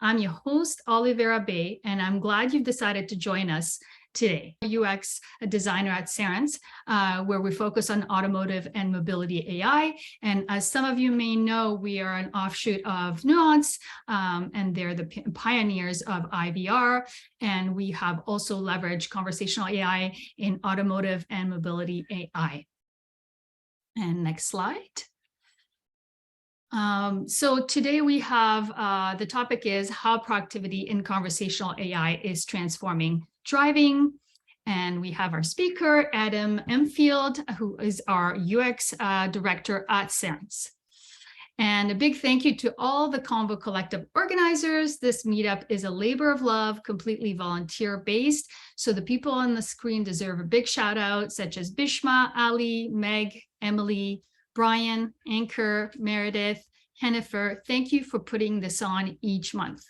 I'm your host, Olivera Bay, and I'm glad you've decided to join us today. UX designer at Cerence, where we focus on automotive and mobility AI. And as some of you may know, we are an offshoot of Nuance, and they're the pioneers of IVR. And we have also leveraged conversational AI in automotive and mobility AI. And next slide. So today we have, the topic is how proactivity in conversational AI is transforming driving. And we have our speaker, Adam Emfield, who is our UX director at Cerence. And a big thank you to all the Convo Collective organizers. This meetup is a labor of love, completely volunteer-based. So the people on the screen deserve a big shout out, such as Bishma, Ali, Meg, Emily, Brian, Anchor, Meredith, Hennifer. Thank you for putting this on each month.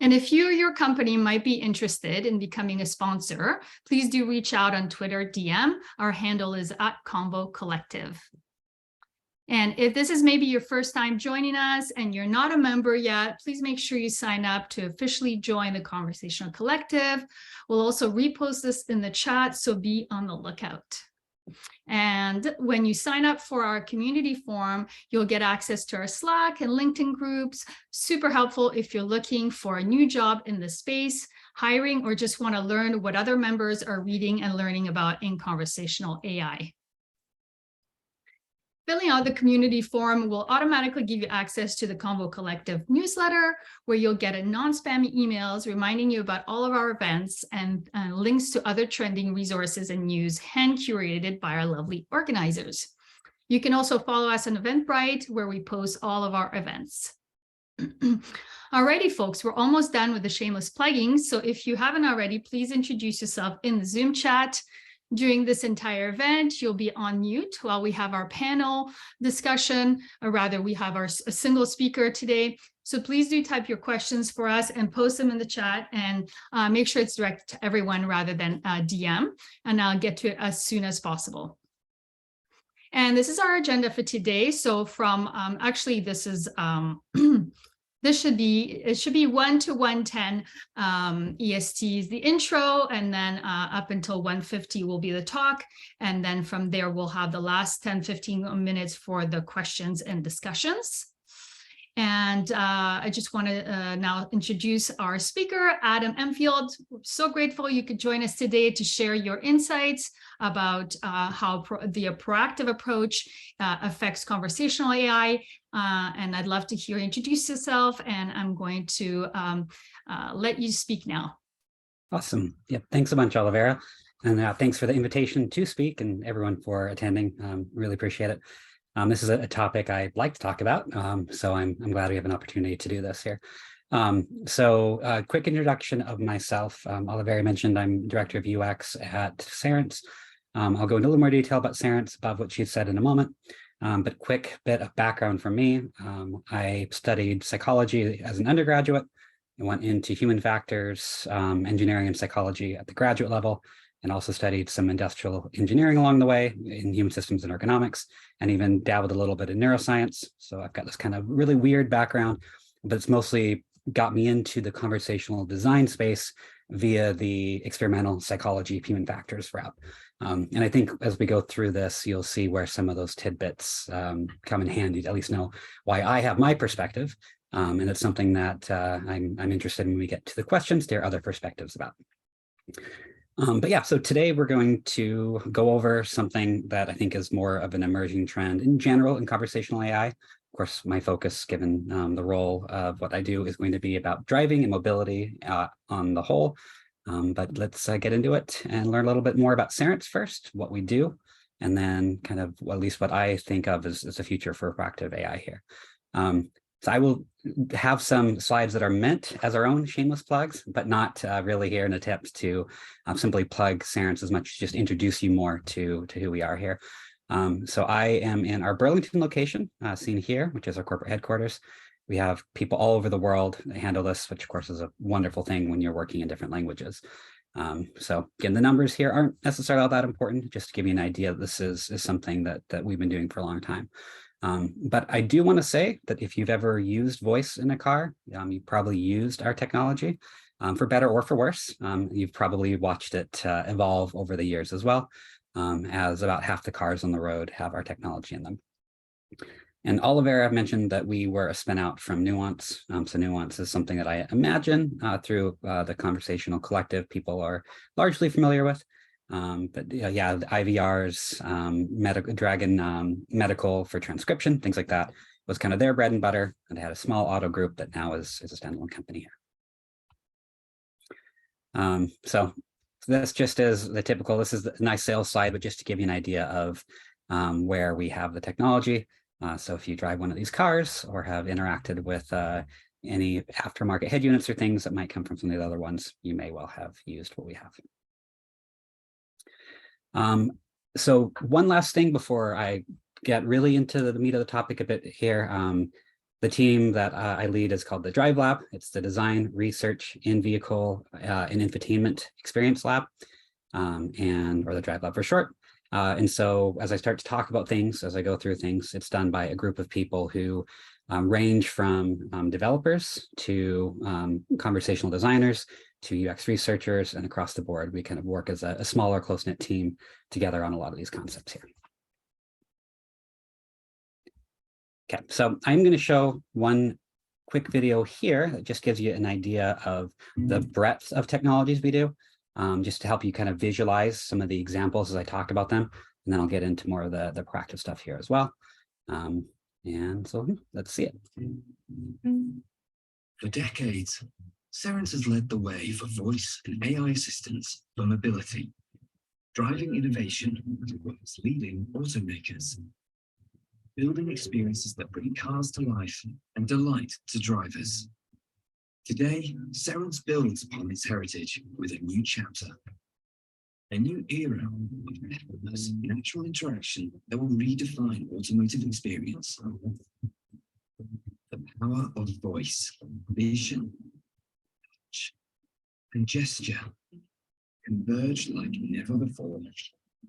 And if you or your company might be interested in becoming a sponsor, please do reach out on Twitter DM. Our handle is @Convo Collective. And if this is maybe your first time joining us and you're not a member yet, please make sure you sign up to officially join the Conversational Collective. We'll also repost this in the chat, so be on the lookout. And when you sign up for our community forum, you'll get access to our Slack and LinkedIn groups. Super helpful if you're looking for a new job in the space, hiring, or just want to learn what other members are reading and learning about in conversational AI. Filling out the community form will automatically give you access to the Convo Collective newsletter, where you'll get a non-spammy emails reminding you about all of our events and links to other trending resources and news hand-curated by our lovely organizers. You can also follow us on Eventbrite, where we post all of our events. Alrighty, folks, we're almost done with the shameless plugging. So if you haven't already, please introduce yourself in the Zoom chat. During this entire event, you'll be on mute while we have our panel discussion, or rather we have a single speaker today. So please do type your questions for us and post them in the chat, and make sure it's directed to everyone rather than DM, and I'll get to it as soon as possible. And this is our agenda for today. So from, actually this is, it should be 1 to 1:10 EST is the intro, and then up until 1:50 will be the talk. And then from there, we'll have the last 10-15 minutes for the questions and discussions. And I just want to now introduce our speaker, Adam Emfield. We're so grateful you could join us today to share your insights about how the proactive approach affects conversational AI. And I'd love to hear you introduce yourself, and I'm going to let you speak now. Awesome. Yep. Thanks a bunch, Olivera. And thanks for the invitation to speak, and everyone for attending. Really appreciate it. This is a topic I'd like to talk about, so I'm glad we have an opportunity to do this here. So quick introduction of myself. Olivera mentioned I'm Director of UX at Cerence. I'll go into a little more detail about Cerence above what she said in a moment. But quick bit of background for me. I studied psychology as an undergraduate. I went into human factors, engineering and psychology at the graduate level, and also studied some industrial engineering along the way in human systems and ergonomics, and even dabbled a little bit in neuroscience. So I've got this kind of really weird background, but it's mostly got me into the conversational design space via the experimental psychology of human factors route. And I think as we go through this, you'll see where some of those tidbits come in handy to at least know why I have my perspective. And it's something that I'm interested in when we get to the questions to hear other perspectives about. But yeah, so today we're going to go over something that I think is more of an emerging trend in general in conversational AI. Of course, my focus, given the role of what I do, is going to be about driving and mobility on the whole. But let's get into it and learn a little bit more about Cerence first, what we do, and then kind of at least what I think of as the future for proactive AI here. So I will have some slides that are meant as our own shameless plugs, but not really here an attempt to simply plug Cerence as much as just introduce you more to who we are here. So I am in our Burlington location, seen here, which is our corporate headquarters. We have people all over the world that handle this, which of course is a wonderful thing when you're working in different languages. So again, the numbers here aren't necessarily all that important, just to give you an idea. This is something that we've been doing for a long time. But I do want to say that if you've ever used voice in a car, you probably used our technology for better or for worse. You've probably watched it evolve over the years as well, as about half the cars on the road have our technology in them. And Olivera mentioned that we were a spin out from Nuance. So Nuance is something that I imagine through the Conversational Collective people are largely familiar with. But yeah, the IVRs, Dragon Medical for transcription, things like that was kind of their bread and butter. And they had a small auto group that now is a standalone company here. So this just is the typical, this is the nice sales slide, but just to give you an idea of where we have the technology. So if you drive one of these cars or have interacted with any aftermarket head units or things that might come from some of the other ones, you may well have used what we have. So one last thing before I get really into the meat of the topic a bit here. The team that I lead is called the Drive Lab. It's the Design Research In-Vehicle and Infotainment Experience Lab, or the Drive Lab for short. And so as I start to talk about things, as I go through things, it's done by a group of people who range from developers to conversational designers to UX researchers, and across the board, we kind of work as a smaller, close-knit team together on a lot of these concepts here. Okay, so I'm going to show one quick video here that just gives you an idea of the breadth of technologies we do. Just to help you kind of visualize some of the examples as I talk about them. And then I'll get into more of the proactive stuff here as well. And so let's see it. For decades, Cerence has led the way for voice and AI assistance for mobility, driving innovation towards leading automakers, building experiences that bring cars to life and delight to drivers. Today, Cerence builds upon its heritage with a new chapter, a new era of effortless, natural interaction that will redefine automotive experience. The power of voice, vision, touch, and gesture converge like never before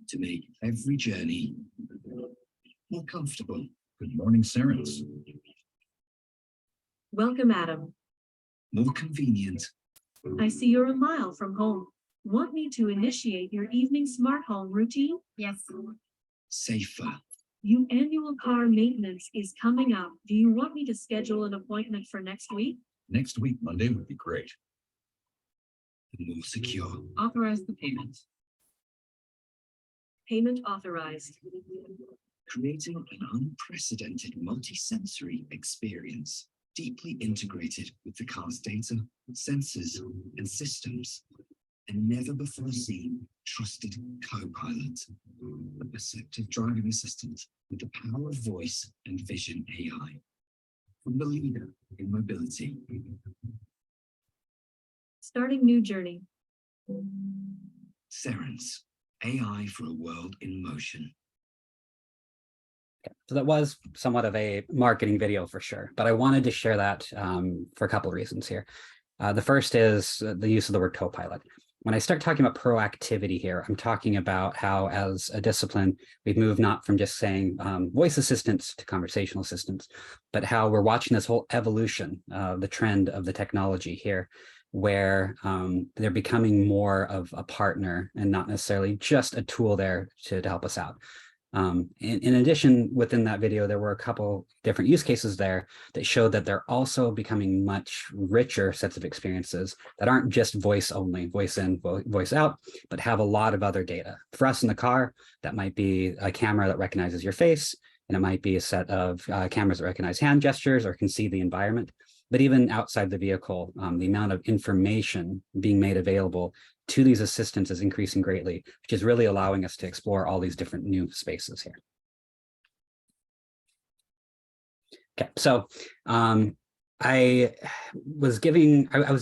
to make every journey more comfortable. Good morning, Cerence. Welcome, Adam. More convenient. I see you're a mile from home. Want me to initiate your evening smart home routine? Yes. Safer. Your annual car maintenance is coming up. Do you want me to schedule an appointment for next week? Next week, Monday would be great. More secure. Authorize the payment. Payment authorized. Creating an unprecedented multi-sensory experience, deeply integrated with the car's data, sensors, and systems. A never-before-seen trusted co-pilot, a perceptive driving assistant with the power of voice and vision AI. From the leader in mobility. Starting new journey. Cerence, AI for a world in motion. So that was somewhat of a marketing video for sure, but I wanted to share that for a couple of reasons here. The first is the use of the word co-pilot. When I start talking about proactivity here, I'm talking about how as a discipline, we've moved not from just saying voice assistants to conversational assistants, but how we're watching this whole evolution, the trend of the technology here, where they're becoming more of a partner and not necessarily just a tool there to help us out. In addition, within that video, there were a couple different use cases there that showed that they're also becoming much richer sets of experiences that aren't just voice only, voice in, voice out, but have a lot of other data. For us in the car, that might be a camera that recognizes your face, and it might be a set of cameras that recognize hand gestures or can see the environment. But even outside the vehicle, the amount of information being made available to these assistants is increasing greatly, which is really allowing us to explore all these different new spaces here. Okay, so I was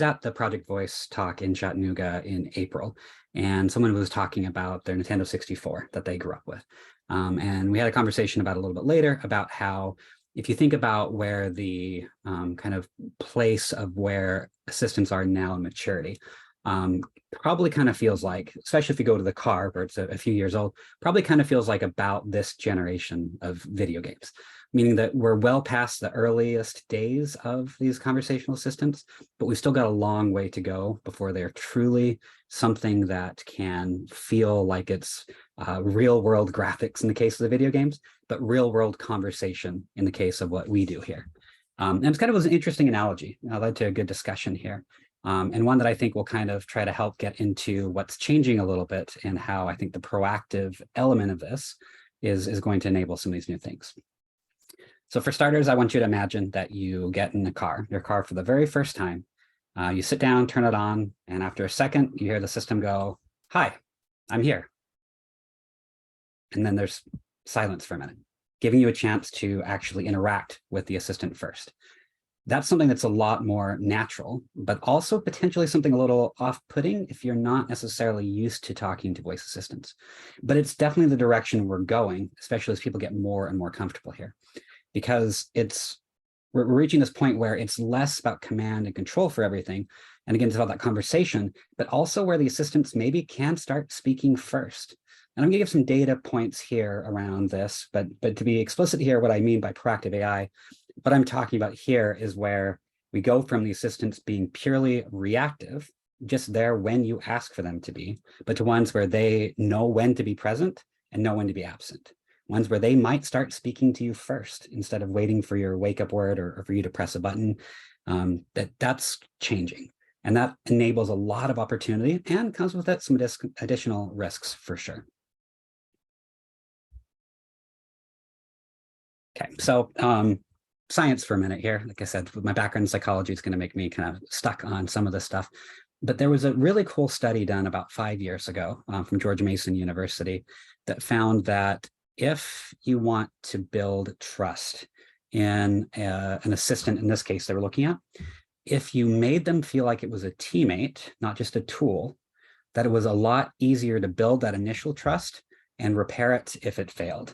at the Project Voice talk in Chattanooga in April, and someone was talking about their Nintendo 64 that they grew up with. And we had a conversation about a little bit later about how if you think about where the kind of place of where assistants are now in maturity, probably kind of feels like, especially if you go to the car where it's a few years old, probably kind of feels like about this generation of video games, meaning that we're well past the earliest days of these conversational assistants, but we've still got a long way to go before they're truly something that can feel like it's real world graphics in the case of the video games, but real world conversation in the case of what we do here. And it's kind of was an interesting analogy. Led to a good discussion here. And one that I think will kind of try to help get into what's changing a little bit and how I think the proactive element of this is going to enable some of these new things. So for starters, I want you to imagine that you get in your car for the very first time. You sit down, turn it on, and after a second, you hear the system go, "Hi, I'm here." And then there's silence for a minute, giving you a chance to actually interact with the assistant first. That's something that's a lot more natural, but also potentially something a little off-putting if you're not necessarily used to talking to voice assistants. But it's definitely the direction we're going, especially as people get more and more comfortable here, because we're reaching this point where it's less about command and control for everything. And again, it's about that conversation, but also where the assistants maybe can start speaking first. And I'm gonna give some data points here around this, but to be explicit here, what I mean by proactive AI, what I'm talking about here is where we go from the assistants being purely reactive, just there when you ask for them to be, but to ones where they know when to be present and know when to be absent. Ones where they might start speaking to you first instead of waiting for your wake up word or for you to press a button. That's changing. And that enables a lot of opportunity and comes with it some additional risks for sure. Okay, so science for a minute here. Like I said, with my background in psychology, it's going to make me kind of stuck on some of this stuff. But there was a really cool study done about 5 years ago from George Mason University that found that if you want to build trust in an assistant, in this case they were looking at, if you made them feel like it was a teammate, not just a tool, that it was a lot easier to build that initial trust and repair it if it failed.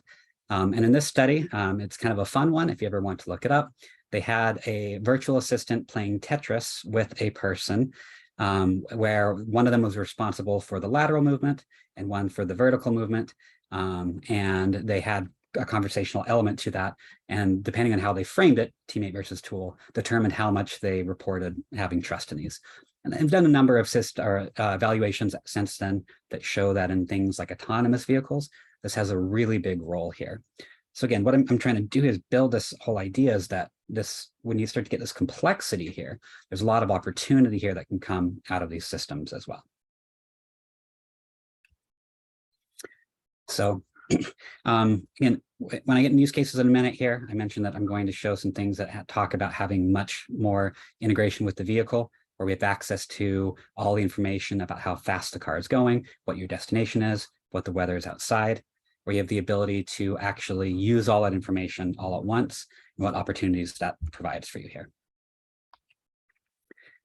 And in this study, it's kind of a fun one if you ever want to look it up. They had a virtual assistant playing Tetris with a person where one of them was responsible for the lateral movement and one for the vertical movement. And they had a conversational element to that. And depending on how they framed it, teammate versus tool, determined how much they reported having trust in these. And I've done a number of evaluations since then that show that in things like autonomous vehicles, this has a really big role here. So again, what I'm trying to do is build this whole idea is that when you start to get this complexity here, there's a lot of opportunity here that can come out of these systems as well. So again, when I get in use cases in a minute here, I mentioned that I'm going to show some things that talk about having much more integration with the vehicle, where we have access to all the information about how fast the car is going, what your destination is, what the weather is outside, where you have the ability to actually use all that information all at once, and what opportunities that provides for you here.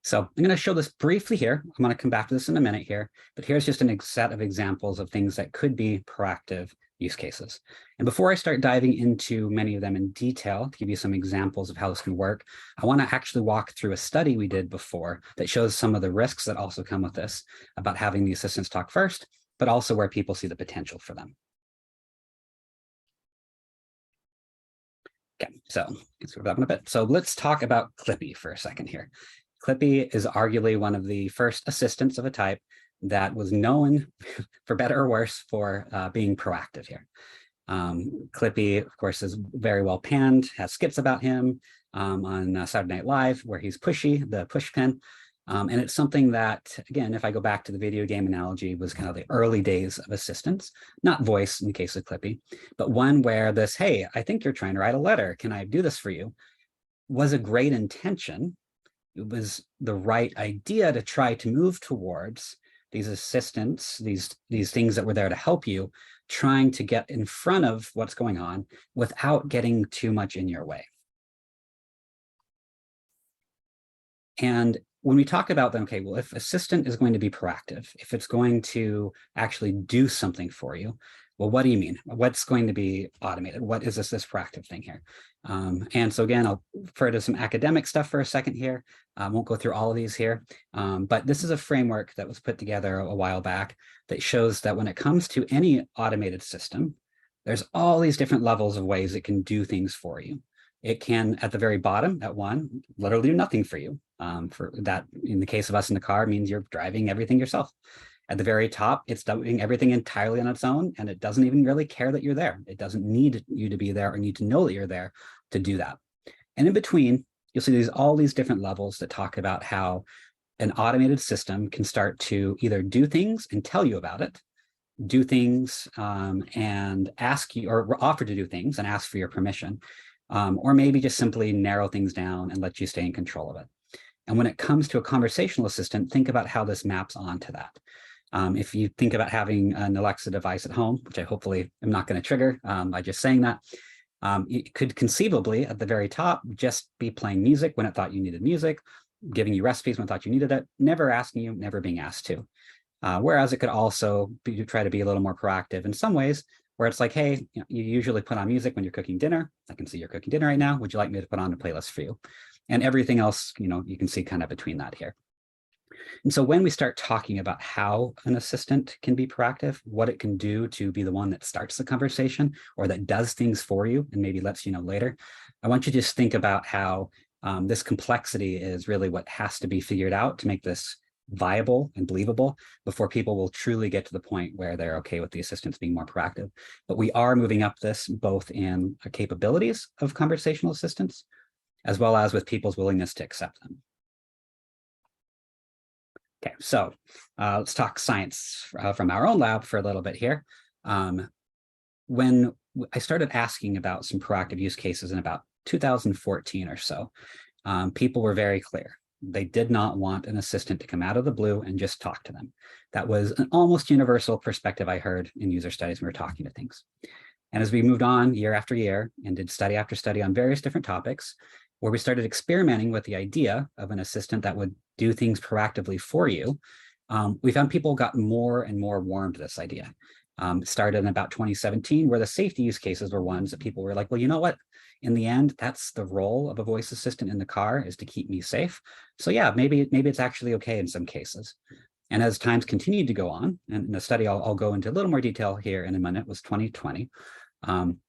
So I'm going to show this briefly here. I'm going to come back to this in a minute here, but here's just a set of examples of things that could be proactive use cases. And before I start diving into many of them in detail, to give you some examples of how this can work, I want to actually walk through a study we did before that shows some of the risks that also come with this, about having the assistants talk first, but also where people see the potential for them. Okay, so let's go back a bit. So let's talk about Clippy for a second here. Clippy is arguably one of the first assistants of a type that was known, for better or worse, for being proactive here. Clippy, of course, is very well panned, has skits about him on Saturday Night Live, where he's pushy, the push pin. And it's something that, again, if I go back to the video game analogy, was kind of the early days of assistance, not voice in the case of Clippy, but one where this, hey, I think you're trying to write a letter, can I do this for you, was a great intention. It was the right idea to try to move towards these assistants, these things that were there to help you, trying to get in front of what's going on without getting too much in your way. And when we talk about them, okay, well, if assistant is going to be proactive, if it's going to actually do something for you, well, what do you mean? What's going to be automated? What is this proactive thing here? And so again, I'll refer to some academic stuff for a second here. I won't go through all of these here, but this is a framework that was put together a while back that shows that when it comes to any automated system, There's all these different levels of ways it can do things for you. It can, at the very bottom, at one, literally do nothing for you. For that, in the case of us in the car, means you're driving everything yourself. At the very top, it's doing everything entirely on its own, and it doesn't even really care that you're there. It doesn't need you to be there or need to know that you're there to do that. And in between, you'll see all these different levels that talk about how an automated system can start to either do things and tell you about it, do things and ask you, or offer to do things and ask for your permission, or maybe just simply narrow things down and let you stay in control of it. And when it comes to a conversational assistant, think about how this maps onto that. If you think about having an Alexa device at home, which I hopefully am not going to trigger by just saying that, it could conceivably at the very top just be playing music when it thought you needed music, giving you recipes when it thought you needed it, never asking you, never being asked to. Whereas it could also try to be a little more proactive in some ways, where it's like, hey, you usually put on music when you're cooking dinner. I can see you're cooking dinner right now. Would you like me to put on a playlist for you? And everything else, you can see kind of between that here. And so when we start talking about how an assistant can be proactive, what it can do to be the one that starts the conversation or that does things for you and maybe lets you know later, I want you to just think about how this complexity is really what has to be figured out to make this viable and believable before people will truly get to the point where they're okay with the assistants being more proactive. But we are moving up this both in the capabilities of conversational assistants, as well as with people's willingness to accept them. Okay, so let's talk science from our own lab for a little bit here. When I started asking about some proactive use cases in about 2014 or so, people were very clear. They did not want an assistant to come out of the blue and just talk to them. That was an almost universal perspective I heard in user studies when we were talking to things. And as we moved on year after year and did study after study on various different topics, where we started experimenting with the idea of an assistant that would do things proactively for you, we found people got more and more warm to this idea. It started in about 2017, where the safety use cases were ones that people were like, well, you know what? In the end, that's the role of a voice assistant in the car, is to keep me safe. So yeah, maybe it's actually okay in some cases. And as times continued to go on, and in the study I'll go into a little more detail here in a minute, was 2020.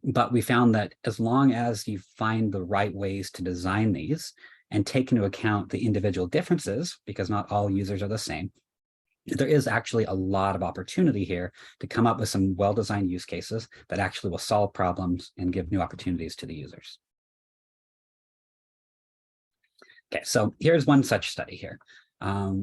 But we found that as long as you find the right ways to design these and take into account the individual differences, because not all users are the same, there is actually a lot of opportunity here to come up with some well-designed use cases that actually will solve problems and give new opportunities to the users. Okay, so here's one such study here.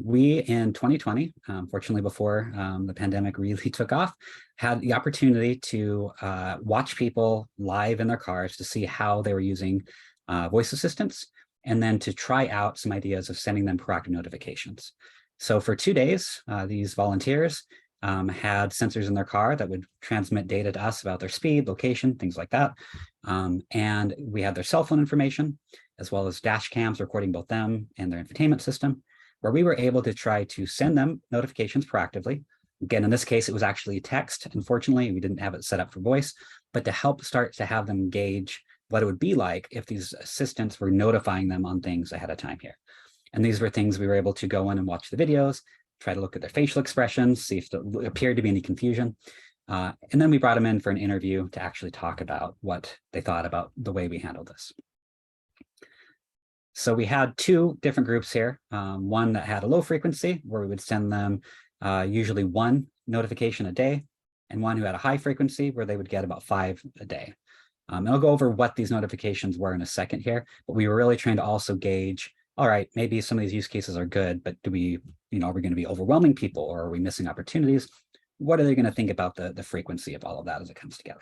We, in 2020, fortunately before the pandemic really took off, had the opportunity to watch people live in their cars to see how they were using voice assistants, and then to try out some ideas of sending them proactive notifications. So for 2 days, these volunteers had sensors in their car that would transmit data to us about their speed, location, things like that. And we had their cell phone information, as well as dash cams recording both them and their infotainment system, where we were able to try to send them notifications proactively. Again, in this case, it was actually text. Unfortunately, we didn't have it set up for voice, but to help start to have them gauge what it would be like if these assistants were notifying them on things ahead of time here. And these were things we were able to go in and watch the videos, try to look at their facial expressions, see if there appeared to be any confusion. And then we brought them in for an interview to actually talk about what they thought about the way we handled this. So we had two different groups here, one that had a low frequency, where we would send them usually 1 notification a day, and one who had a high frequency, where they would get about 5 a day. And I'll go over what these notifications were in a second here, but we were really trying to also gauge, all right, maybe some of these use cases are good, but do we, are we going to be overwhelming people, or are we missing opportunities? What are they going to think about the frequency of all of that as it comes together?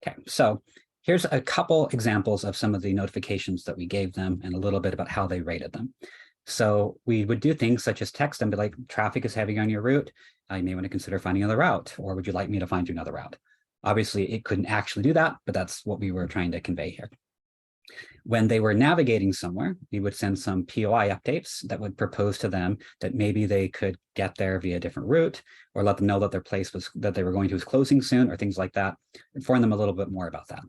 Okay, so here's a couple examples of some of the notifications that we gave them and a little bit about how they rated them. So we would do things such as text them, be like, traffic is heavy on your route. You may want to consider finding another route, or would you like me to find you another route? Obviously, it couldn't actually do that, but that's what we were trying to convey here. When they were navigating somewhere, we would send some POI updates that would propose to them that maybe they could get there via a different route, or let them know that their place was, that they were going to was closing soon, or things like that, inform them a little bit more about that.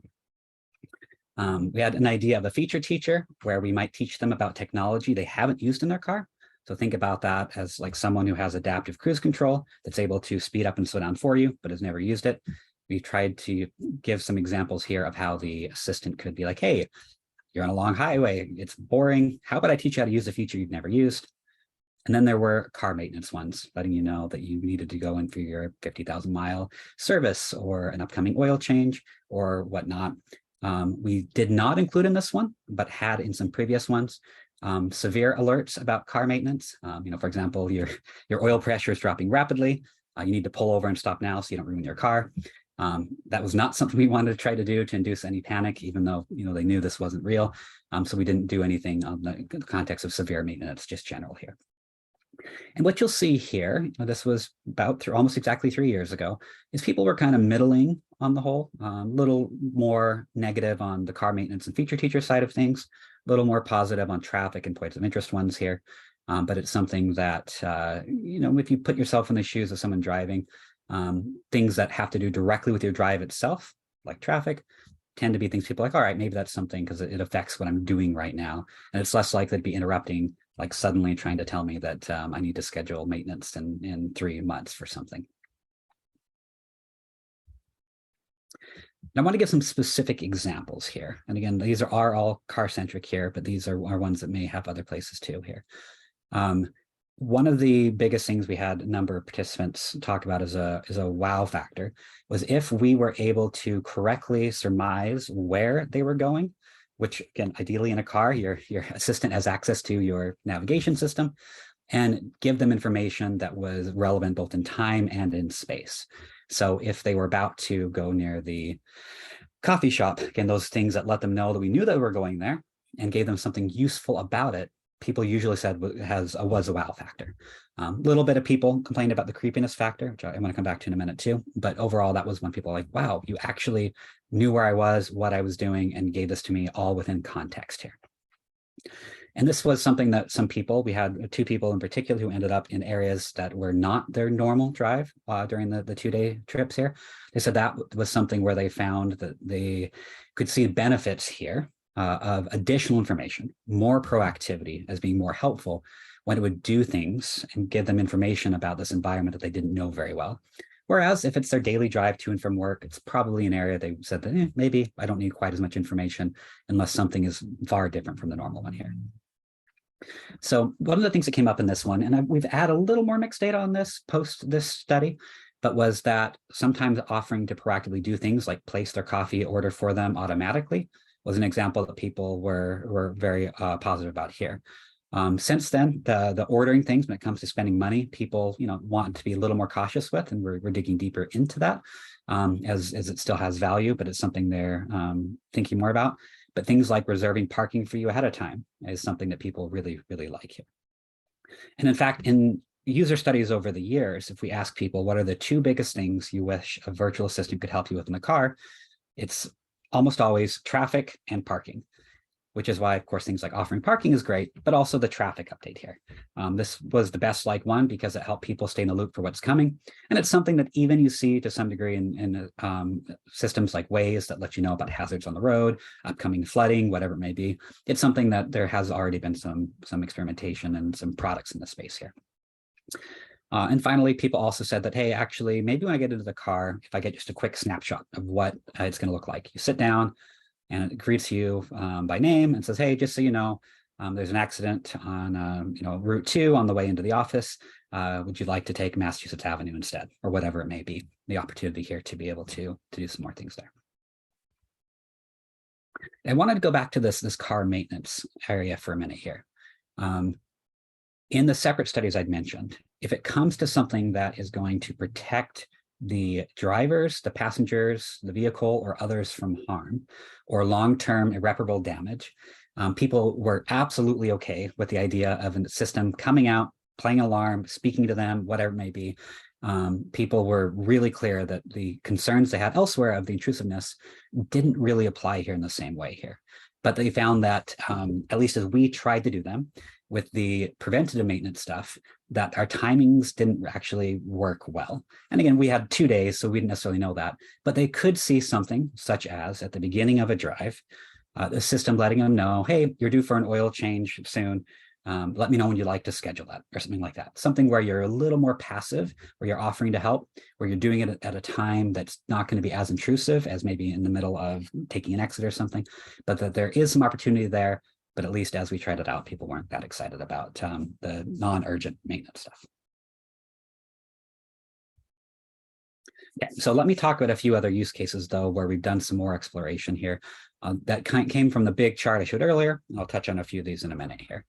We had an idea of a feature teacher, where we might teach them about technology they haven't used in their car. So think about that as like someone who has adaptive cruise control that's able to speed up and slow down for you, but has never used it. We tried to give some examples here of how the assistant could be like, hey, you're on a long highway, it's boring. How about I teach you how to use a feature you've never used? And then there were car maintenance ones, letting you know that you needed to go in for your 50,000 mile service or an upcoming oil change or whatnot. We did not include in this one, but had in some previous ones, severe alerts about car maintenance. For example, your oil pressure is dropping rapidly. You need to pull over and stop now so you don't ruin your car. That was not something we wanted to try to do to induce any panic, even though they knew this wasn't real. So we didn't do anything on the context of severe maintenance, just general here. And what you'll see here, this was about almost exactly 3 years ago, is people were kind of middling on the whole, a little more negative on the car maintenance and feature teacher side of things, a little more positive on traffic and points of interest ones here. But it's something that, if you put yourself in the shoes of someone driving, things that have to do directly with your drive itself, like traffic, tend to be things people are like, all right, maybe that's something because it affects what I'm doing right now. And it's less likely to be interrupting, like suddenly trying to tell me that I need to schedule maintenance in 3 months for something. Now, I want to give some specific examples here. And again, these are all car-centric here, but these are ones that may have other places too here. One of the biggest things we had a number of participants talk about is a wow factor, was if we were able to correctly surmise where they were going, which again, ideally in a car, your assistant has access to your navigation system, and give them information that was relevant both in time and in space. So if they were about to go near the coffee shop, again, those things that let them know that we knew they were going there and gave them something useful about it, people usually said was a wow factor. A little bit of people complained about the creepiness factor, which I want to come back to in a minute too. But overall, that was when people were like, wow, you actually knew where I was, what I was doing, and gave this to me all within context here. And this was something that some people, we had 2 people in particular who ended up in areas that were not their normal drive during the 2-day trips here. They said that was something where they found that they could see benefits here of additional information, more proactivity as being more helpful when it would do things and give them information about this environment that they didn't know very well. Whereas if it's their daily drive to and from work, it's probably an area they said that maybe I don't need quite as much information unless something is far different from the normal one here. So one of the things that came up in this one, and we've added a little more mixed data on this post this study, but was that sometimes offering to proactively do things like place their coffee order for them automatically was an example that people were very positive about here. Since then, the ordering things when it comes to spending money, people want to be a little more cautious with, and we're digging deeper into that as it still has value, but it's something they're thinking more about. But things like reserving parking for you ahead of time is something that people really, really like here. And in fact, in user studies over the years, if we ask people what are the 2 biggest things you wish a virtual assistant could help you with in the car, it's almost always traffic and parking, which is why, of course, things like offering parking is great, but also the traffic update here. This was the best one because it helped people stay in the loop for what's coming. And it's something that even you see to some degree in systems like Waze that let you know about hazards on the road, upcoming flooding, whatever it may be. It's something that there has already been some experimentation and some products in the space here. And finally, people also said that, hey, actually, maybe when I get into the car, if I get just a quick snapshot of what it's going to look like. You sit down, and it greets you by name and says, hey, just so you know, there's an accident on Route 2 on the way into the office. Would you like to take Massachusetts Avenue instead, or whatever it may be? The opportunity here to be able to do some more things there. I wanted to go back to this car maintenance area for a minute here. In the separate studies I'd mentioned, if it comes to something that is going to protect the drivers, the passengers, the vehicle, or others from harm or long-term irreparable damage, people were absolutely okay with the idea of a system coming out, playing an alarm, speaking to them, whatever it may be. People were really clear that the concerns they had elsewhere of the intrusiveness didn't really apply here in the same way here. But they found that, at least as we tried to do them, with the preventative maintenance stuff, that our timings didn't actually work well. And again, we had 2 days, so we didn't necessarily know that, but they could see something such as at the beginning of a drive, the system letting them know, hey, you're due for an oil change soon. let me know when you'd like to schedule that, or something like that. Something where you're a little more passive, where you're offering to help, where you're doing it at a time that's not going to be as intrusive as maybe in the middle of taking an exit or something, but that there is some opportunity there. But at least as we tried it out, people weren't that excited about the non-urgent maintenance stuff. Okay, so let me talk about a few other use cases, though, where we've done some more exploration here. That came from the big chart I showed earlier. I'll touch on a few of these in a minute here.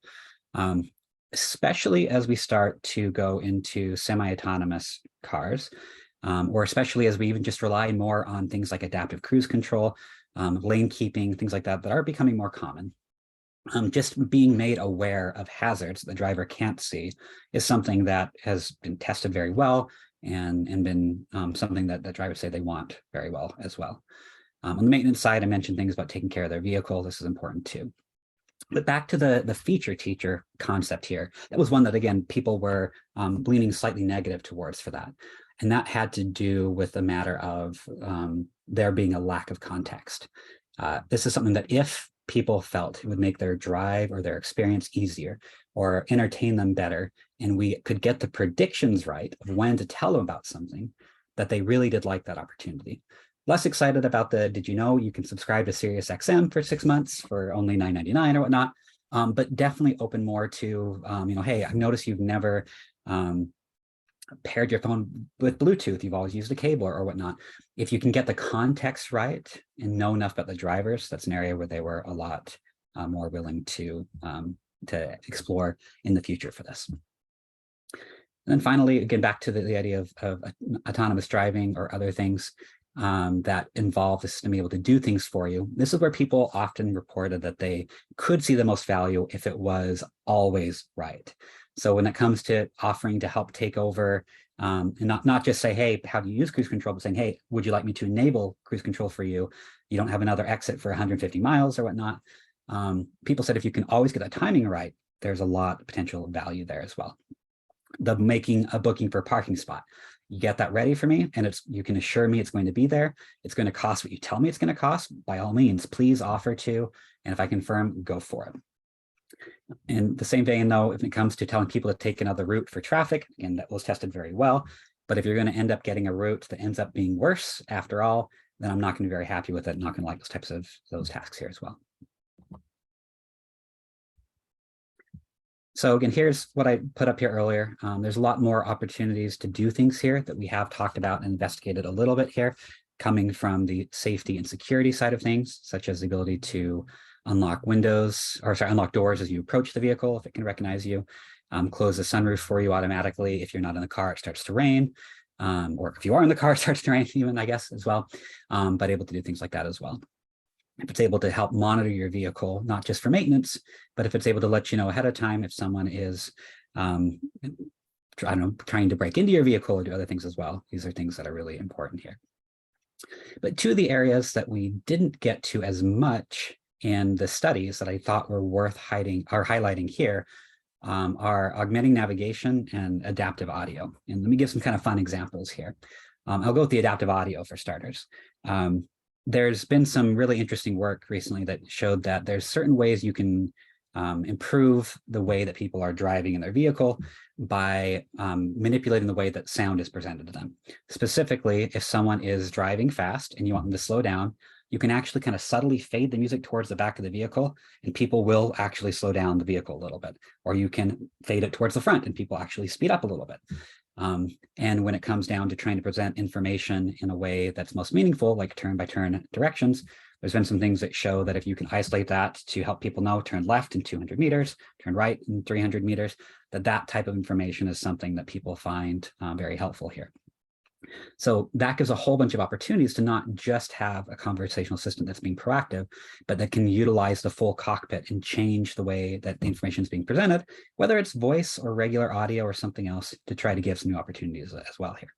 Especially as we start to go into semi-autonomous cars, or especially as we even just rely more on things like adaptive cruise control, lane keeping, things like that are becoming more common. Just being made aware of hazards the driver can't see is something that has been tested very well and been something that the drivers say they want very well as well. On the maintenance side, I mentioned things about taking care of their vehicle. This is important too. But back to the feature teacher concept here, that was one that, again, people were leaning slightly negative towards for that. And that had to do with the matter of there being a lack of context. This is something that if people felt it would make their drive or their experience easier or entertain them better, and we could get the predictions right of when to tell them about something, that they really did like that opportunity. Less excited about the, did you know you can subscribe to SiriusXM for 6 months for only $9.99 or whatnot, but definitely open more to, hey, I've noticed you've never paired your phone with Bluetooth. You've always used a cable or whatnot. If you can get the context right and know enough about the drivers, that's an area where they were a lot more willing to explore in the future for this. And then finally, again, back to the idea of autonomous driving or other things that involve the system being able to do things for you. This is where people often reported that they could see the most value if it was always right. So when it comes to offering to help take over, and not just say, hey, how do you use cruise control, but saying, hey, would you like me to enable cruise control for you? You don't have another exit for 150 miles or whatnot. People said if you can always get the timing right, there's a lot of potential value there as well. The making a booking for a parking spot. You get that ready for me, and you can assure me it's going to be there. It's going to cost what you tell me it's going to cost. By all means, please offer to, and if I confirm, go for it. In the same vein, though, if it comes to telling people to take another route for traffic, again, that was tested very well. But if you're going to end up getting a route that ends up being worse after all, then I'm not going to be very happy with it. Not going to like those types of tasks here as well. So again, here's what I put up here earlier. There's a lot more opportunities to do things here that we have talked about and investigated a little bit here, coming from the safety and security side of things, such as the ability to unlock unlock doors as you approach the vehicle, if it can recognize you, close the sunroof for you automatically. If you're not in the car, it starts to rain, or if you are in the car, it starts to rain even, I guess, as well, but able to do things like that as well. If it's able to help monitor your vehicle, not just for maintenance, but if it's able to let you know ahead of time if someone is, I don't know, trying to break into your vehicle or do other things as well. These are things that are really important here. But two of the areas that we didn't get to as much in the studies that I thought were worth highlighting here are augmenting navigation and adaptive audio. And let me give some kind of fun examples here. I'll go with the adaptive audio for starters. There's been some really interesting work recently that showed that there's certain ways you can improve the way that people are driving in their vehicle by manipulating the way that sound is presented to them. Specifically, if someone is driving fast and you want them to slow down, you can actually kind of subtly fade the music towards the back of the vehicle, and people will actually slow down the vehicle a little bit. Or you can fade it towards the front and people actually speed up a little bit. And when it comes down to trying to present information in a way that's most meaningful, like turn-by-turn directions, there's been some things that show that if you can isolate that to help people know, turn left in 200 meters, turn right in 300 meters, that type of information is something that people find very helpful here. So that gives a whole bunch of opportunities to not just have a conversational assistant that's being proactive, but that can utilize the full cockpit and change the way that the information is being presented, whether it's voice or regular audio or something else, to try to give some new opportunities as well here.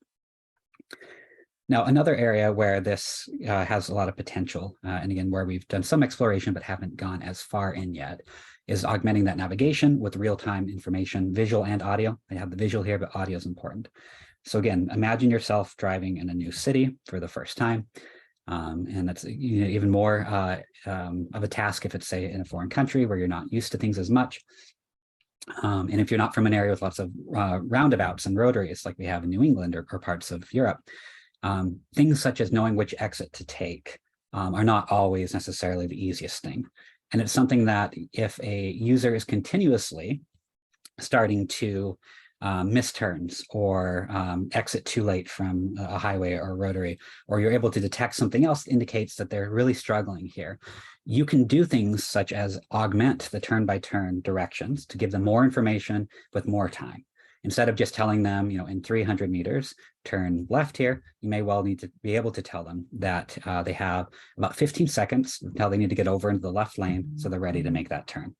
Now, another area where this has a lot of potential, and again, where we've done some exploration but haven't gone as far in yet, is augmenting that navigation with real-time information, visual and audio. I have the visual here, but audio is important. So again, imagine yourself driving in a new city for the first time. And that's even more of a task if it's, say, in a foreign country where you're not used to things as much. And if you're not from an area with lots of roundabouts and rotaries like we have in New England or parts of Europe, things such as knowing which exit to take are not always necessarily the easiest thing. And it's something that if a user is continuously starting to miss turns or exit too late from a highway or a rotary, or you're able to detect something else that indicates that they're really struggling here, you can do things such as augment the turn-by-turn directions to give them more information with more time. Instead of just telling them, in 300 meters, turn left here, you may well need to be able to tell them that they have about 15 seconds until they need to get over into the left lane, so they're ready to make that turn.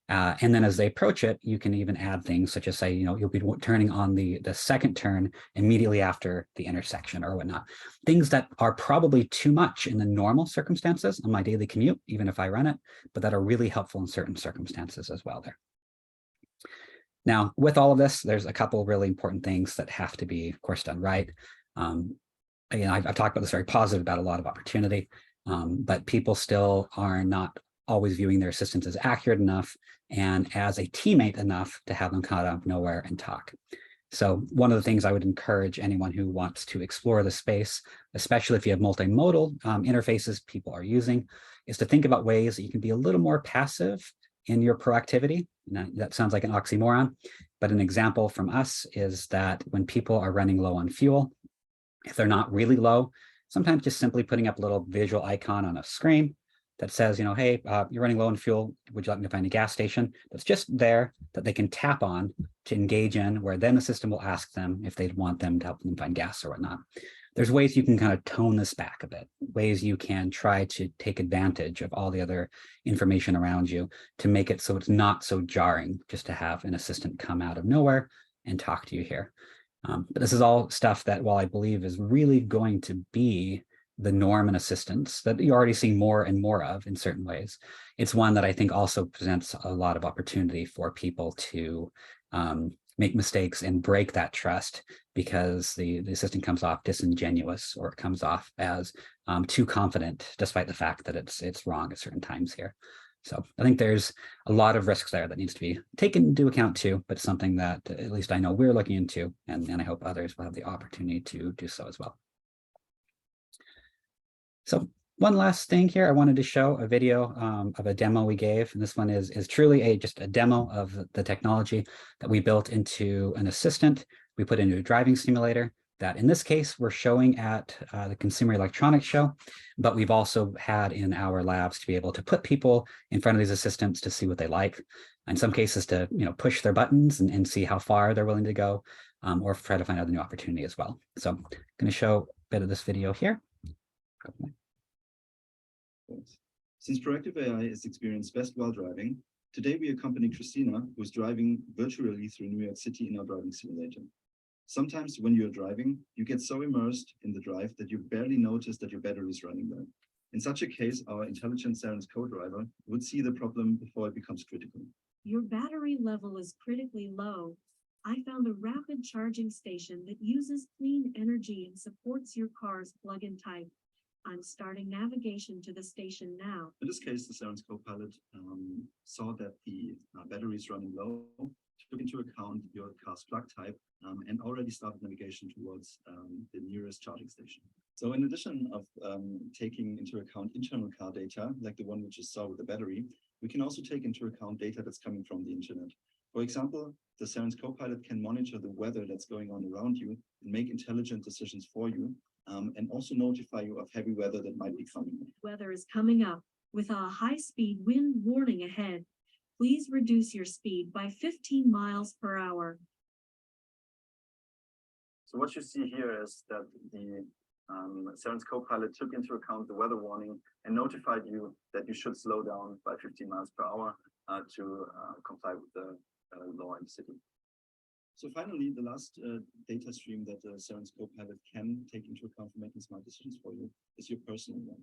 And then as they approach it, you can even add things such as say, you'll be turning on the second turn immediately after the intersection or whatnot. Things that are probably too much in the normal circumstances on my daily commute, even if I run it, but that are really helpful in certain circumstances as well there. Now, with all of this, there's a couple of really important things that have to be, of course, done right. Again, I've talked about this very positive about a lot of opportunity, but people still are not always viewing their assistants as accurate enough and as a teammate enough to have them come out of nowhere and talk. So one of the things I would encourage anyone who wants to explore the space, especially if you have multimodal interfaces people are using, is to think about ways that you can be a little more passive in your proactivity. Now, that sounds like an oxymoron, but an example from us is that when people are running low on fuel, if they're not really low, sometimes just simply putting up a little visual icon on a screen that says, hey, you're running low on fuel, would you like me to find a gas station? That's just there that they can tap on to engage in, where then the system will ask them if they'd want them to help them find gas or whatnot. There's ways you can kind of tone this back a bit, ways you can try to take advantage of all the other information around you to make it so it's not so jarring just to have an assistant come out of nowhere and talk to you here. But this is all stuff that, while I believe is really going to be the norm in assistance that you're already seeing more and more of in certain ways, it's one that I think also presents a lot of opportunity for people to make mistakes and break that trust because the assistant comes off disingenuous, or it comes off as too confident, despite the fact that it's wrong at certain times here. So I think there's a lot of risks there that needs to be taken into account too, but something that at least I know we're looking into, and I hope others will have the opportunity to do so as well. So one last thing here, I wanted to show a video of a demo we gave, and this one is truly just a demo of the technology that we built into an assistant. We put into a driving simulator that in this case we're showing at the Consumer Electronics Show, but we've also had in our labs to be able to put people in front of these assistants to see what they like. In some cases to push their buttons and see how far they're willing to go, or try to find out a new opportunity as well. So I'm going to show a bit of this video here. Since proactive AI is experienced best while driving, today we accompany Christina, who is driving virtually through New York City in our driving simulator. Sometimes when you're driving, you get so immersed in the drive that you barely notice that your battery is running low. In such a case, our intelligent Cerence co-driver would see the problem before it becomes critical. Your battery level is critically low. I found a rapid charging station that uses clean energy and supports your car's plug-in type. I'm starting navigation to the station now. In this case, the Cerence Copilot saw that the battery is running low, took into account your car's plug type, and already started navigation towards the nearest charging station. So in addition of taking into account internal car data, like the one we just saw with the battery, we can also take into account data that's coming from the internet. For example, the Cerence Copilot can monitor the weather that's going on around you and make intelligent decisions for you, and also notify you of heavy weather that might be coming. Weather is coming up with a high-speed wind warning ahead. Please reduce your speed by 15 miles per hour. So what you see here is that the Cerence Copilot took into account the weather warning and notified you that you should slow down by 15 miles per hour to comply with the law in the city. So finally, the last data stream that the Cerence Copilot can take into account for making smart decisions for you is your personal one.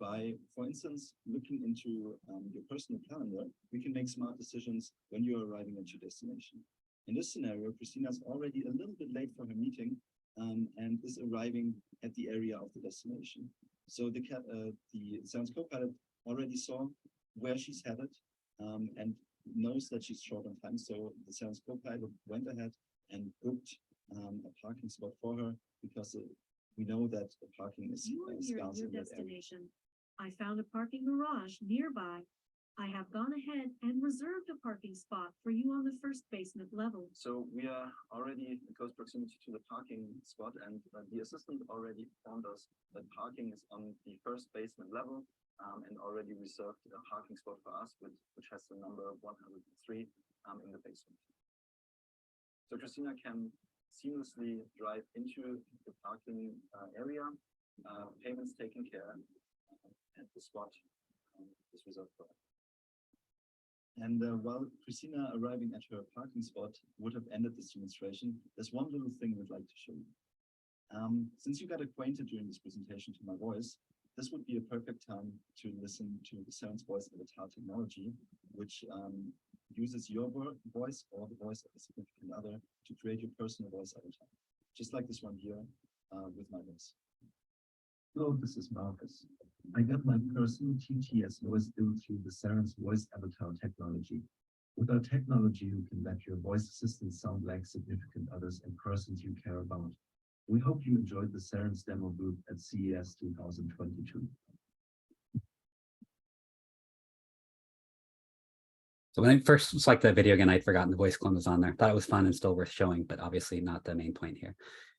By, for instance, looking into your personal calendar, we can make smart decisions when you're arriving at your destination. In this scenario, Christina is already a little bit late for her meeting and is arriving at the area of the destination. So the Cerence Copilot already saw where she's headed and knows that she's short on time, so the Cerence Copilot went ahead and booked a parking spot for her because we know that the parking is You are near scarce your in that area. destination. I found a parking garage nearby. I have gone ahead and reserved a parking spot for you on the first basement level. So we are already in close proximity to the parking spot, and the assistant already informed us that parking is on the first basement level and already reserved a parking spot for us, which has the number 103 in the basement. So Christina can seamlessly drive into the parking area, payments taken care, and the spot is reserved for her. And while Christina arriving at her parking spot would have ended this demonstration, there's one little thing we'd like to show you. Since you got acquainted during this presentation to my voice, this would be a perfect time to listen to the Cerence Voice Avatar technology, which uses your voice or the voice of a significant other to create your personal voice avatar, just like this one here with my voice. Hello, this is Marcus. I got my personal TTS voice built through the Cerence Voice Avatar technology. With our technology, you can let your voice assistants sound like significant others and persons you care about. We hope you enjoyed the Cerence demo booth at CES 2022. So when I first select the video again, I'd forgotten the voice clone was on there. Thought it was fun and still worth showing, but obviously not the main point here.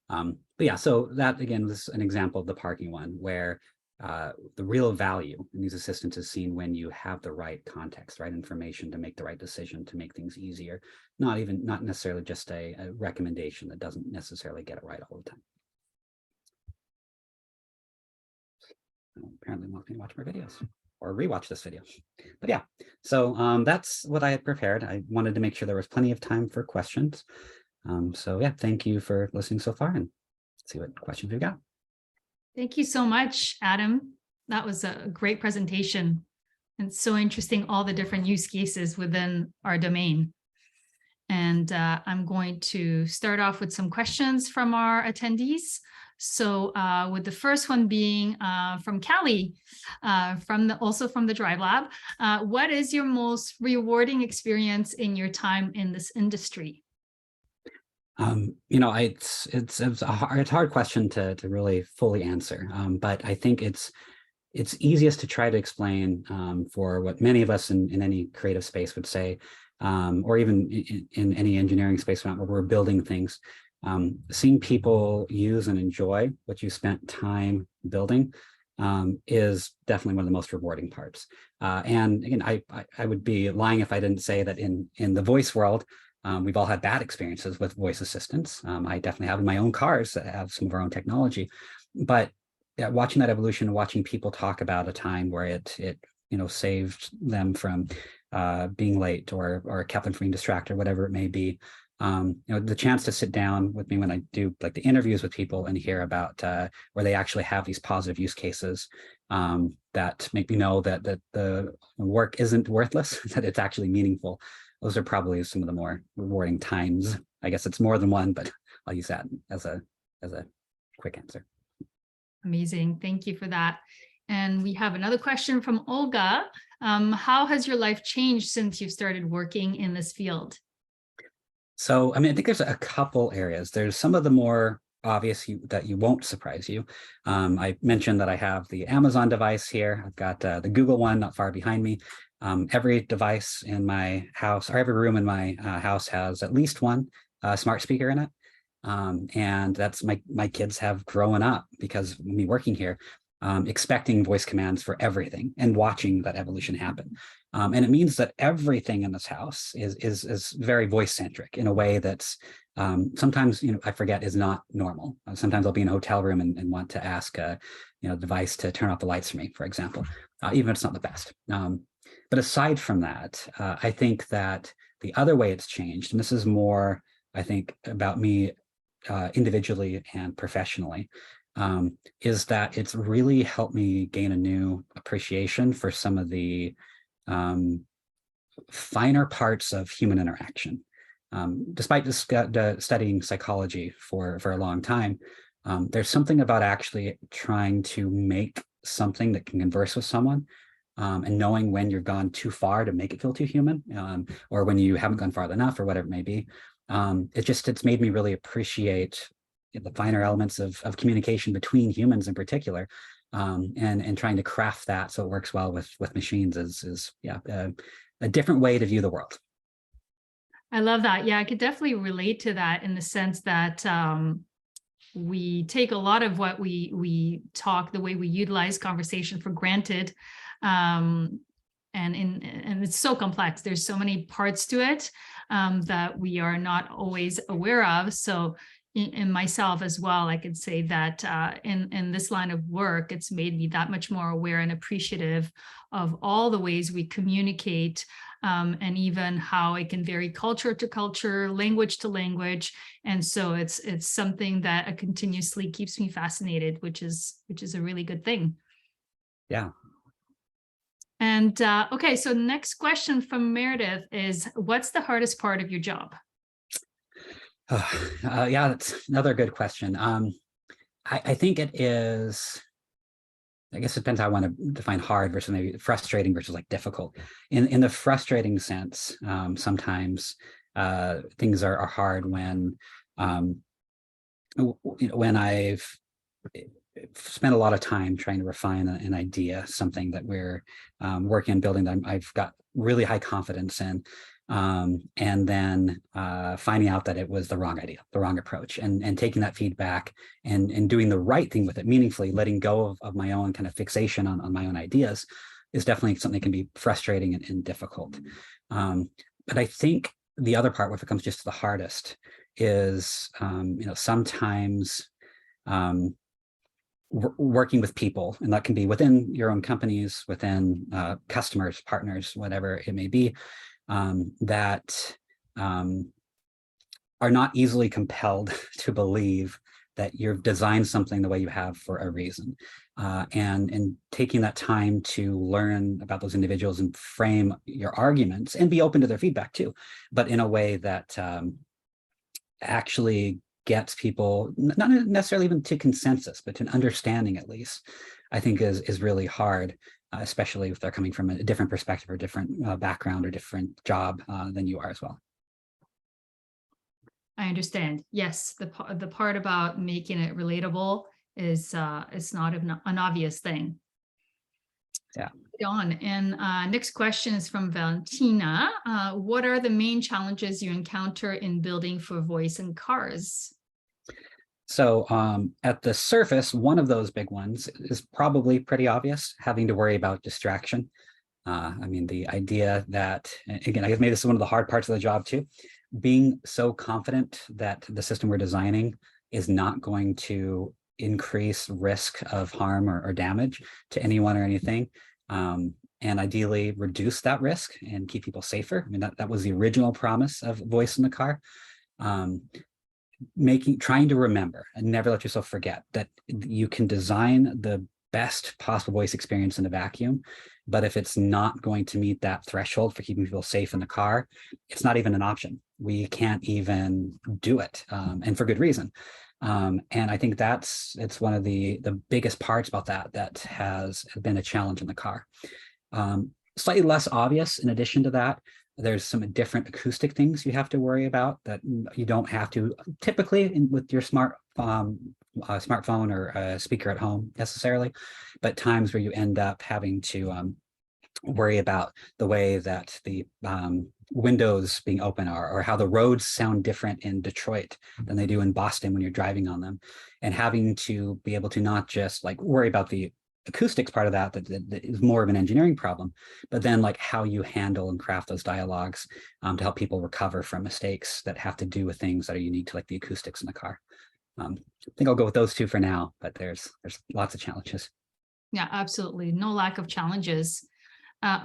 But yeah, so that again was an example of the parking one where the real value in these assistants is seen when you have the right context, right information to make the right decision, to make things easier, not necessarily just a recommendation that doesn't necessarily get it right all the time. Apparently wants me to watch more videos or rewatch this video. But yeah, so that's what I had prepared. I wanted to make sure there was plenty of time for questions. So yeah, thank you for listening so far, and see what questions we've got. Thank you so much, Adam. That was a great presentation. And so interesting, all the different use cases within our domain. And I'm going to start off with some questions from our attendees. So with the first one being from Callie, also from the Drive Lab. What is your most rewarding experience in your time in this industry? You know, it's a hard question to really fully answer, but I think it's easiest to try to explain for what many of us in any creative space would say, or even in any engineering space where we're building things. Seeing people use and enjoy what you spent time building is definitely one of the most rewarding parts. And again, I would be lying if I didn't say that in the voice world, we've all had bad experiences with voice assistants. I definitely have in my own cars that have some of our own technology, but watching that evolution, watching people talk about a time where it saved them from being late or kept them from being distracted, whatever it may be. The chance to sit down with me when I do like the interviews with people and hear about where they actually have these positive use cases that make me know that the work isn't worthless, that it's actually meaningful. Those are probably some of the more rewarding times. I guess it's more than one, but I'll use that as a quick answer. Amazing. Thank you for that. And we have another question from Olga. How has your life changed since you've started working in this field? So, I mean, I think there's a couple areas. There's some of the more obvious that you won't surprise you. I mentioned that I have the Amazon device here. I've got the Google one not far behind me. Every device in my house, or every room in my house, has at least one smart speaker in it. And that's my kids have grown up because of me working here, expecting voice commands for everything and watching that evolution happen. And it means that everything in this house is very voice centric in a way that's sometimes, I forget is not normal. Sometimes I'll be in a hotel room and want to ask a device to turn off the lights for me, for example, even if it's not the best. But aside from that, I think that the other way it's changed, and this is more, I think, about me individually and professionally, is that it's really helped me gain a new appreciation for some of the finer parts of human interaction. Despite studying psychology for a long time, there's something about actually trying to make something that can converse with someone and knowing when you've gone too far to make it feel too human, or when you haven't gone far enough, or whatever it may be. It's made me really appreciate the finer elements of communication between humans in particular, and trying to craft that so it works well with machines is a different way to view the world. I love that. Yeah, I could definitely relate to that in the sense that we take a lot of what we talk, the way we utilize conversation, for granted. And it's so complex. There's so many parts to it that we are not always aware of. So in myself as well, I could say that in this line of work, it's made me that much more aware and appreciative of all the ways we communicate, and even how it can vary culture to culture, language to language. And so it's something that continuously keeps me fascinated, which is a really good thing. Yeah. And okay, so next question from Meredith is, what's the hardest part of your job? Yeah, that's another good question. I think it is, I guess it depends how I want to define hard versus maybe frustrating versus like difficult. In the frustrating sense, sometimes things are hard when when I've spent a lot of time trying to refine an idea, something that we're working on building that I've got really high confidence in. And then finding out that it was the wrong idea, the wrong approach, and taking that feedback and doing the right thing with it meaningfully, letting go of my own kind of fixation on my own ideas is definitely something that can be frustrating and difficult. But I think the other part, when it comes just to the hardest, is sometimes working with people, and that can be within your own companies, within customers, partners, whatever it may be, that are not easily compelled to believe that you've designed something the way you have for a reason, and taking that time to learn about those individuals and frame your arguments and be open to their feedback too, but in a way that actually gets people not necessarily even to consensus, but to an understanding at least, I think is really hard. Especially if they're coming from a different perspective or different background or different job than you are as well. I understand. Yes, the part about making it relatable is it's not an obvious thing. Yeah. On. And next question is from Valentina. What are the main challenges you encounter in building for voice in cars? So at the surface, one of those big ones is probably pretty obvious, having to worry about distraction. I mean, the idea that, again, I guess maybe this is one of the hard parts of the job too, being so confident that the system we're designing is not going to increase risk of harm or damage to anyone or anything, and ideally reduce that risk and keep people safer. I mean, that was the original promise of voice in the car. Trying to remember and never let yourself forget that you can design the best possible voice experience in a vacuum, but if it's not going to meet that threshold for keeping people safe in the car, it's not even an option. We can't even do it, and for good reason. And I think it's one of the biggest parts about that has been a challenge in the car. Slightly less obvious, in addition to that, there's some different acoustic things you have to worry about that you don't have to typically with your smartphone or a speaker at home necessarily, but times where you end up having to worry about the way that the windows being open are, or how the roads sound different in Detroit than they do in Boston when you're driving on them, and having to be able to not just like worry about the acoustics part of that is more of an engineering problem, but then like how you handle and craft those dialogues to help people recover from mistakes that have to do with things that are unique to like the acoustics in the car. I think I'll go with those two for now, but there's lots of challenges. Yeah, absolutely. No lack of challenges.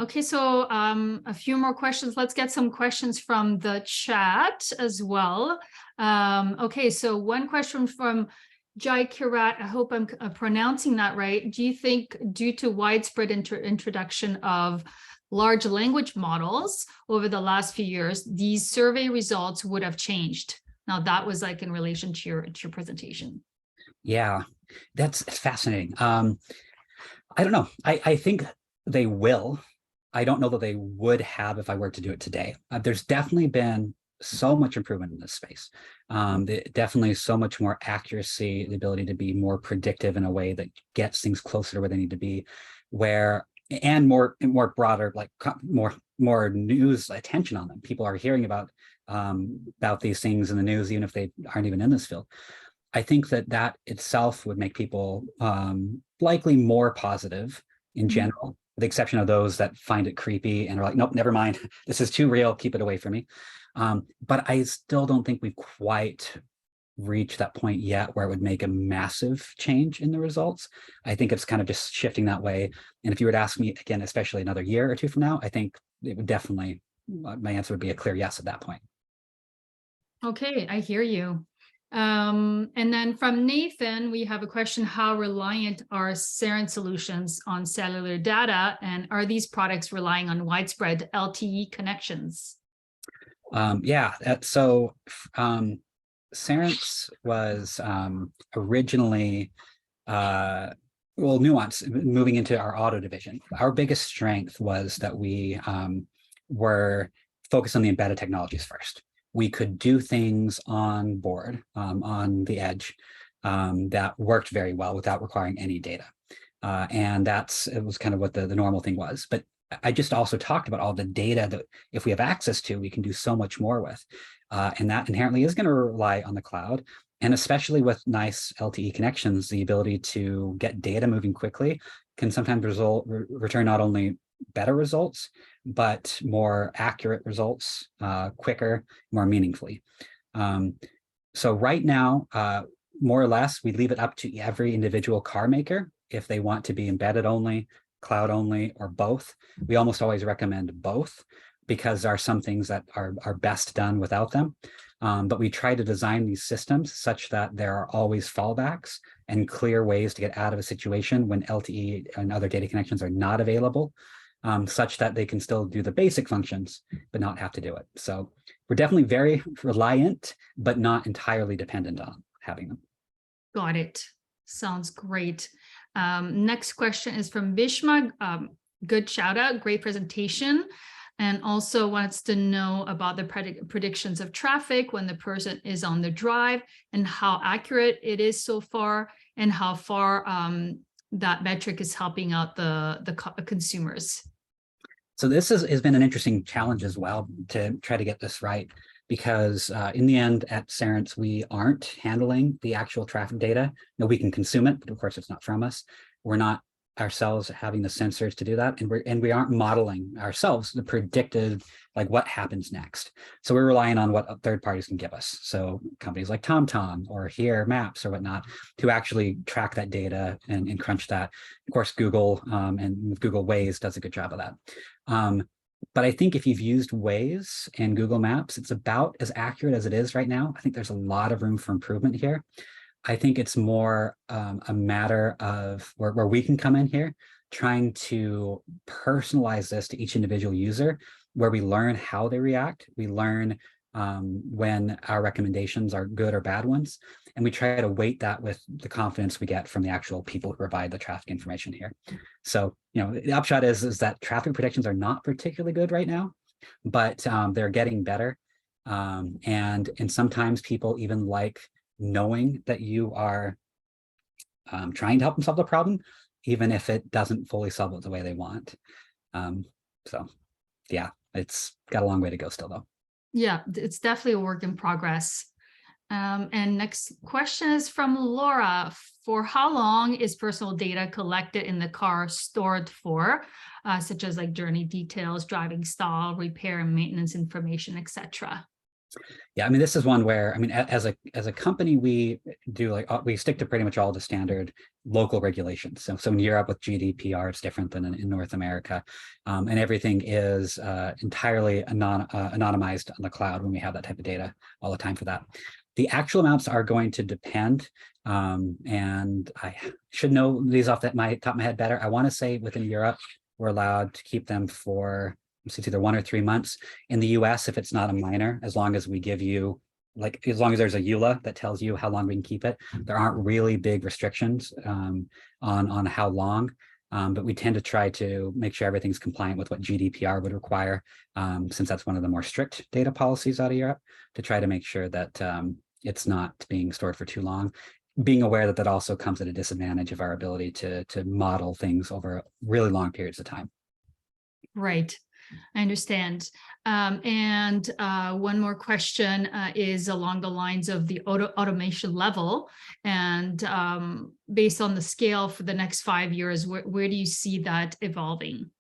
Okay, so a few more questions. Let's get some questions from the chat as well. Okay, so one question from Jai Kirat, I hope I'm pronouncing that right. Do you think due to widespread introduction of large language models over the last few years, these survey results would have changed? Now that was like in relation to your presentation. Yeah, that's fascinating. I don't know. I think they will. I don't know that they would have if I were to do it today. There's definitely been so much improvement in this space. Definitely so much more accuracy, the ability to be more predictive in a way that gets things closer to where they need to be, and more broader, like more news attention on them. People are hearing about these things in the news, even if they aren't even in this field. I think that itself would make people likely more positive in general, with the exception of those that find it creepy and are like, nope, never mind. This is too real. Keep it away from me. But I still don't think we've quite reached that point yet where it would make a massive change in the results. I think it's kind of just shifting that way. And if you were to ask me again, especially another year or two from now, I think it would definitely, my answer would be a clear yes at that point. Okay, I hear you. And then from Nathan, we have a question: how reliant are Cerence solutions on cellular data, and are these products relying on widespread LTE connections? Cerence was originally Nuance, moving into our auto division. Our biggest strength was that we were focused on the embedded technologies first. We could do things on board, on the edge, that worked very well without requiring any data. And it was kind of what the normal thing was. But I just also talked about all the data that if we have access to, we can do so much more with. And that inherently is going to rely on the cloud. And especially with nice LTE connections, the ability to get data moving quickly can sometimes return not only better results, but more accurate results, quicker, more meaningfully. So right now, more or less, we leave it up to every individual car maker if they want to be embedded only, cloud only, or both. We almost always recommend both because there are some things that are best done without them. But we try to design these systems such that there are always fallbacks and clear ways to get out of a situation when LTE and other data connections are not available, such that they can still do the basic functions, but not have to do it. So we're definitely very reliant, but not entirely dependent on having them. Got it. Sounds great. Next question is from Bishma. Good shout out, great presentation. And also wants to know about the predictions of traffic when the person is on the drive and how accurate it is so far, and how far that metric is helping out the consumers. So this has been an interesting challenge as well to try to get this right, because in the end at Cerence, we aren't handling the actual traffic data. No, we can consume it, but of course it's not from us. We're not ourselves having the sensors to do that, and we aren't modeling ourselves the predicted, like what happens next. So we're relying on what third parties can give us, so companies like TomTom or Here Maps or whatnot, to actually track that data and crunch that. Of course, Google and Google Waze does a good job of that. But I think if you've used Waze and Google Maps, it's about as accurate as it is right now. I think there's a lot of room for improvement here. I think it's more a matter of where we can come in here, trying to personalize this to each individual user, where we learn how they react. We learn when our recommendations are good or bad ones, and we try to weight that with the confidence we get from the actual people who provide the traffic information here. So, the upshot is that traffic predictions are not particularly good right now, but they're getting better. And sometimes people even like knowing that you are trying to help them solve the problem, even if it doesn't fully solve it the way they want. So yeah, it's got a long way to go still though. Yeah, it's definitely a work in progress. And next question is from Laura. For how long is personal data collected in the car stored for, such as like journey details, driving style, repair and maintenance information, etc.? Yeah, I mean, this is one where, I mean, as a company, we do we stick to pretty much all the standard local regulations. So in Europe with GDPR, it's different than in North America, and everything is entirely anonymized on the cloud when we have that type of data all the time for that. The actual amounts are going to depend, and I should know these off my top of my head better. I want to say within Europe, we're allowed to keep them for, it's either 1 or 3 months. In the US, if it's not a minor, as long as we give you, as long as there's a EULA that tells you how long we can keep it, there aren't really big restrictions on how long. but we tend to try to make sure everything's compliant with what GDPR would require, since that's one of the more strict data policies out of Europe, to try to make sure that it's not being stored for too long, being aware that that also comes at a disadvantage of our ability to model things over really long periods of time. Right. I understand. And one more question is along the lines of the automation level. And based on the scale for the next 5 years, where do you see that evolving?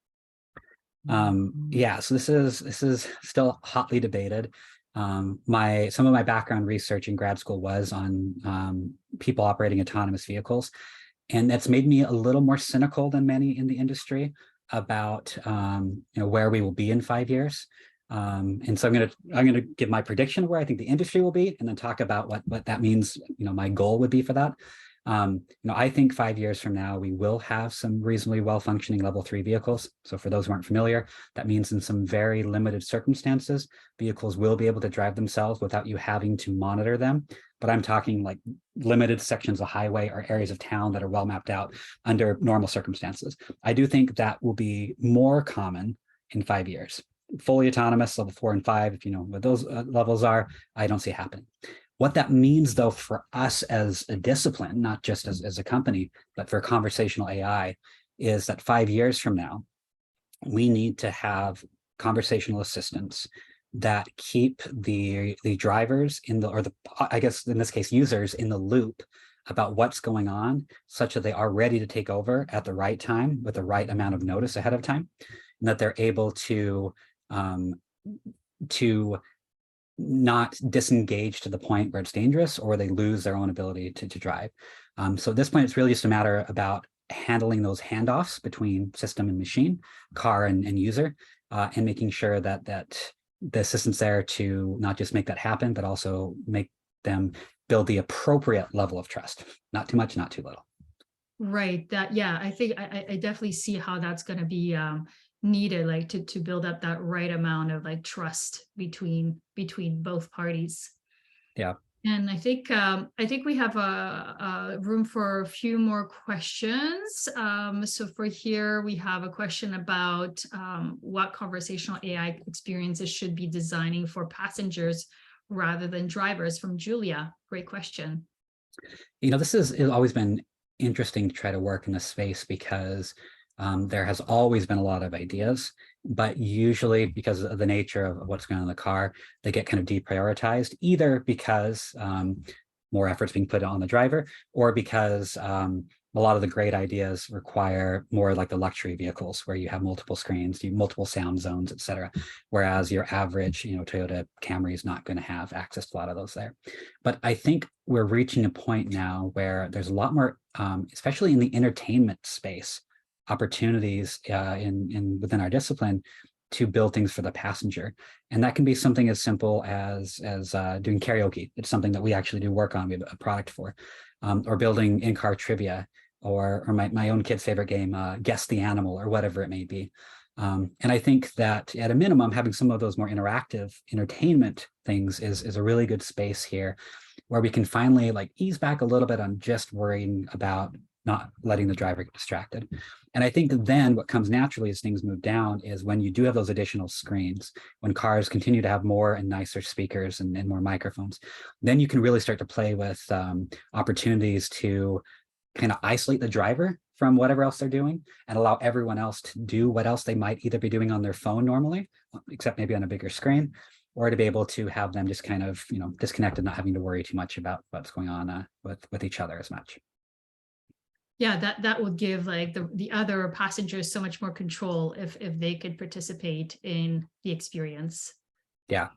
Yeah, so this is still hotly debated. Some of my background research in grad school was on people operating autonomous vehicles, and that's made me a little more cynical than many in the industry about where we will be in 5 years. And so I'm gonna give my prediction of where I think the industry will be, and then talk about what that means. My goal would be for that. I think 5 years from now, we will have some reasonably well-functioning level 3 vehicles. So for those who aren't familiar, that means in some very limited circumstances, vehicles will be able to drive themselves without you having to monitor them. But I'm talking like limited sections of highway or areas of town that are well mapped out under normal circumstances. I do think that will be more common in 5 years. Fully autonomous, level 4 and 5, if you know what those levels are, I don't see it happening. What that means, though, for us as a discipline, not just as a company, but for conversational AI, is that 5 years from now, we need to have conversational assistants that keep the drivers I guess in this case, users in the loop about what's going on, such that they are ready to take over at the right time with the right amount of notice ahead of time, and that they're able to not disengage to the point where it's dangerous or they lose their own ability to drive. So at this point, it's really just a matter about handling those handoffs between system and machine, car and user, and making sure that the assistant's there to not just make that happen, but also make them build the appropriate level of trust. Not too much, not too little. Right. I think I definitely see how that's going to be needed, like to build up that right amount of like trust between both parties. Yeah. And I think we have a room for a few more questions. So for here, we have a question about what conversational AI experiences should be designing for passengers rather than drivers, from Julia. Great question. This has always been interesting to try to work in this space, because there has always been a lot of ideas, but usually because of the nature of what's going on in the car, they get kind of deprioritized, either because more effort's being put on the driver, or because a lot of the great ideas require more like the luxury vehicles where you have multiple screens, multiple sound zones, et cetera. Whereas your average, Toyota Camry is not going to have access to a lot of those there. But I think we're reaching a point now where there's a lot more, especially in the entertainment space, opportunities within our discipline to build things for the passenger. And that can be something as simple as doing karaoke. It's something that we actually do work on. We have a product for, or building in-car trivia, or my own kid's favorite game, Guess the Animal, or whatever it may be. And I think that at a minimum, having some of those more interactive entertainment things is a really good space here, where we can finally like ease back a little bit on just worrying about not letting the driver get distracted. And I think then what comes naturally as things move down is when you do have those additional screens, when cars continue to have more and nicer speakers and more microphones, then you can really start to play with opportunities to kind of isolate the driver from whatever else they're doing and allow everyone else to do what else they might either be doing on their phone normally, except maybe on a bigger screen, or to be able to have them just kind of, disconnected, not having to worry too much about what's going on with each other as much. Yeah, that would give like the other passengers so much more control if they could participate in the experience. Yeah.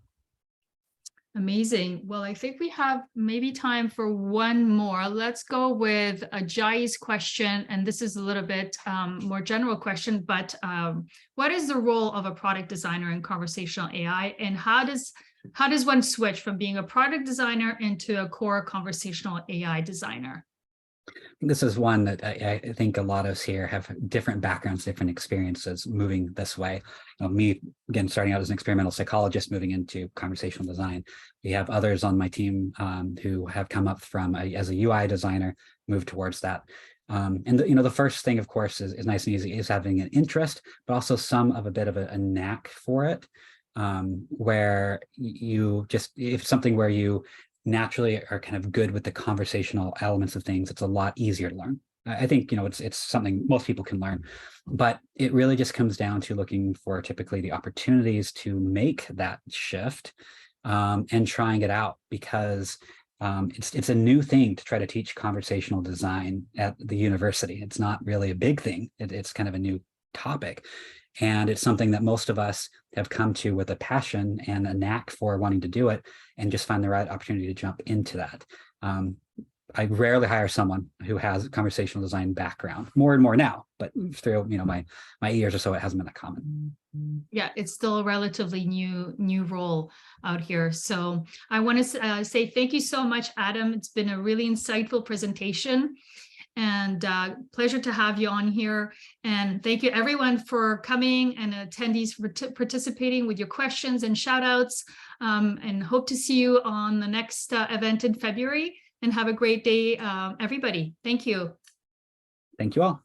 Amazing. Well, I think we have maybe time for one more. Let's go with Jai's question. And this is a little bit more general question, but what is the role of a product designer in conversational AI? And how does one switch from being a product designer into a core conversational AI designer? This is one that I think a lot of us here have different backgrounds, different experiences moving this way. Me, again, starting out as an experimental psychologist, moving into conversational design. We have others on my team who have come up from as a UI designer, moved towards that. And the first thing, of course, is nice and easy, is having an interest, but also some of a bit of a knack for it, where you just, if something where you naturally are kind of good with the conversational elements of things, it's a lot easier to learn. I think, it's something most people can learn, but it really just comes down to looking for typically the opportunities to make that shift, and trying it out, because it's a new thing to try to teach conversational design at the university. It's not really a big thing. It's kind of a new topic. And it's something that most of us have come to with a passion and a knack for wanting to do it, and just find the right opportunity to jump into that. I rarely hire someone who has a conversational design background, more and more now, but through my years or so, it hasn't been that common. Yeah, it's still a relatively new role out here. So I want to say thank you so much, Adam. It's been a really insightful presentation, and pleasure to have you on here. And thank you everyone for coming, and attendees for participating with your questions and shout outs, and hope to see you on the next event in February. And have a great day, everybody. Thank you. Thank you all.